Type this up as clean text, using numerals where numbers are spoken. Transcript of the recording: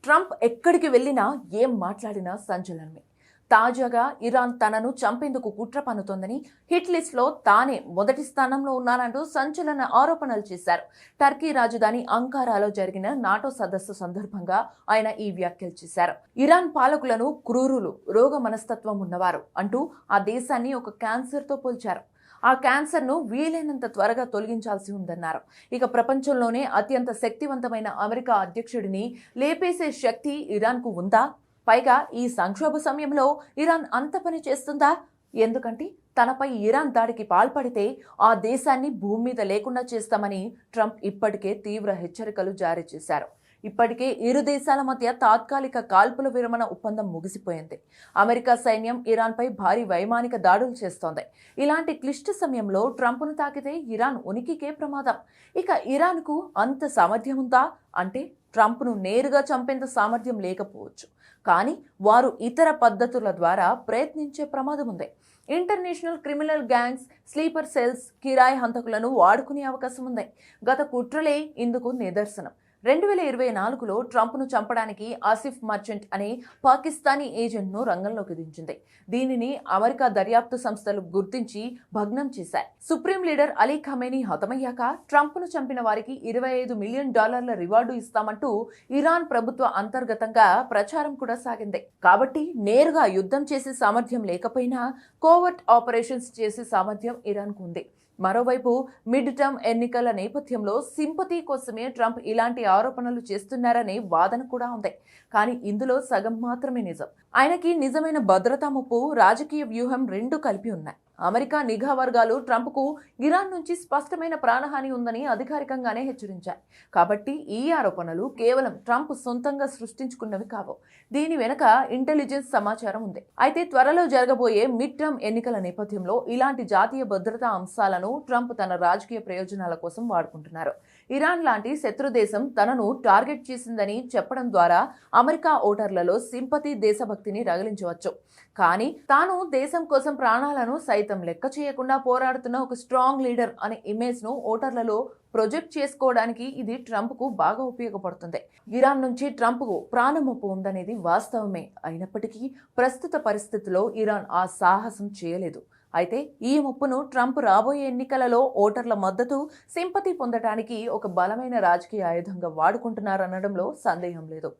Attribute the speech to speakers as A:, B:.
A: Trump ఎక్కడికి వెళ్ళినా ఏం మాట్లాడినా సంచలనమే. తాజాగా ఇరాన్ తనను చంపేందుకు కుట్ర పన్నుతోందని, హిట్ లిస్ట్ లో తానే మొదటి స్థానంలో ఉన్నానంటూ సంచలన ఆరోపణలు చేశారు. టర్కీ రాజధాని అంకారాలో జరిగిన నాటో సదస్సు సందర్భంగా ఆయన ఈ వ్యాఖ్యలు చేశారు. ఇరాన్ పాలకులను క్రూరులు, రోగ మనస్తత్వం ఉన్నవారు అంటూ ఆ దేశాన్ని ఒక క్యాన్సర్ తో పోల్చారు. ఆ క్యాన్సర్ను వీలైనంత త్వరగా తొలగించాల్సి ఉందన్నారు. ఇక ప్రపంచంలోనే అత్యంత శక్తివంతమైన అమెరికా అధ్యక్షుడిని లేపేసే శక్తి ఇరాన్కు ఉందా? పైగా ఈ సంక్షోభ సమయంలో ఇరాన్ అంత పని చేస్తుందా? ఎందుకంటే తనపై ఇరాన్ దాడికి పాల్పడితే ఆ దేశాన్ని భూమి మీద లేకుండా చేస్తామని ట్రంప్ ఇప్పటికే తీవ్ర హెచ్చరికలు జారీ చేశారు. ఇప్పటికే ఇరు దేశాల మధ్య తాత్కాలిక కాల్పుల విరమణ ఒప్పందం ముగిసిపోయింది. అమెరికా సైన్యం ఇరాన్పై భారీ వైమానిక దాడులు చేస్తోంది. ఇలాంటి క్లిష్ట సమయంలో ట్రంప్ను తాకితే ఇరాన్ ఉనికికే ప్రమాదం. ఇక ఇరాన్కు అంత సామర్థ్యం ఉందా అంటే ట్రంప్ను నేరుగా చంపేంత సామర్థ్యం లేకపోవచ్చు, కానీ వారు ఇతర పద్ధతుల ద్వారా ప్రయత్నించే ప్రమాదం ఉంది. International criminal gangs, sleeper cells, కిరాయి హంతకులను వాడుకునే అవకాశం ఉంది. గత కుట్రలే ఇందుకు నిదర్శనం. 2024లో ట్రంప్ను చంపడానికి ఆసిఫ్ మర్చెంట్ అనే పాకిస్తానీ ఏజెంట్ను రంగంలోకి దించింది. దీనిని అమెరికా దర్యాప్తు సంస్థలు గుర్తించి భగ్నం చేశాయి. సుప్రీం లీడర్ అలీ ఖమేనీ హతమయ్యాక ట్రంప్ను చంపిన వారికి $25 మిలియన్ రివార్డు ఇస్తామంటూ ఇరాన్ ప్రభుత్వ అంతర్గతంగా ప్రచారం కూడా సాగింది. కాబట్టి నేరుగా యుద్ధం చేసే సామర్థ్యం లేకపోయినా కోవర్ట్ ఆపరేషన్స్ చేసే సామర్థ్యం ఇరాన్కు ఉంది. మరోవైపు మిడ్ టర్మ్ ఎన్నికల నేపథ్యంలో సింపతి కోసమే ట్రంప్ ఇలాంటి ఆరోపణలు చేస్తున్నారనే వాదన కూడా ఉంది. కానీ ఇందులో సగం మాత్రమే నిజం. ఆయనకి నిజమైన భద్రతా ముప్పు, రాజకీయ వ్యూహం రెండూ కలిపి ఉన్నాయి. అమెరికా నిఘా వర్గాలు ట్రంప్కు ఇరాన్ నుంచి స్పష్టమైన ప్రాణహాని ఉందని అధికారికంగానే హెచ్చరించాయి. కాబట్టి ఈ ఆరోపణలు కేవలం ట్రంప్ సొంతంగా సృష్టించుకున్నవి కావు. దీని వెనుక ఇంటెలిజెన్స్ సమాచారం ఉంది. అయితే త్వరలో జరగబోయే మిడ్ టర్మ్ ఎన్నికల నేపథ్యంలో ఇలాంటి జాతీయ భద్రతా అంశాలను ట్రంప్ తన రాజకీయ ప్రయోజనాల కోసం వాడుకుంటున్నారు. ఇరాన్ లాంటి శత్రు దేశం తనను టార్గెట్ చేసిందని చెప్పడం ద్వారా అమెరికా ఓటర్లలో సింపతి, దేశభక్తిని రగిలించవచ్చు. కానీ తాను దేశం కోసం ప్రాణాలను సైతం లెక్క చేయకుండా పోరాడుతున్న ఒక స్ట్రాంగ్ లీడర్ అనే ఇమేజ్ ను ఓటర్లలో ప్రొజెక్ట్ చేసుకోవడానికి ఇది ట్రంప్ కు బాగా ఉపయోగపడుతుంది. ఇరాన్ నుంచి ట్రంప్ కు ప్రాణముప్పు ఉందనేది వాస్తవమే అయినప్పటికీ ప్రస్తుత పరిస్థితిలో ఇరాన్ ఆ సాహసం చేయలేదు. అయితే ఈ ముప్పును ట్రంప్ రాబోయే ఎన్నికలలో ఓటర్ల మద్దతు, సింపతి పొందడానికి ఒక బలమైన రాజకీయ ఆయుధంగా వాడుకుంటున్నారనడంలో సందేహం లేదు.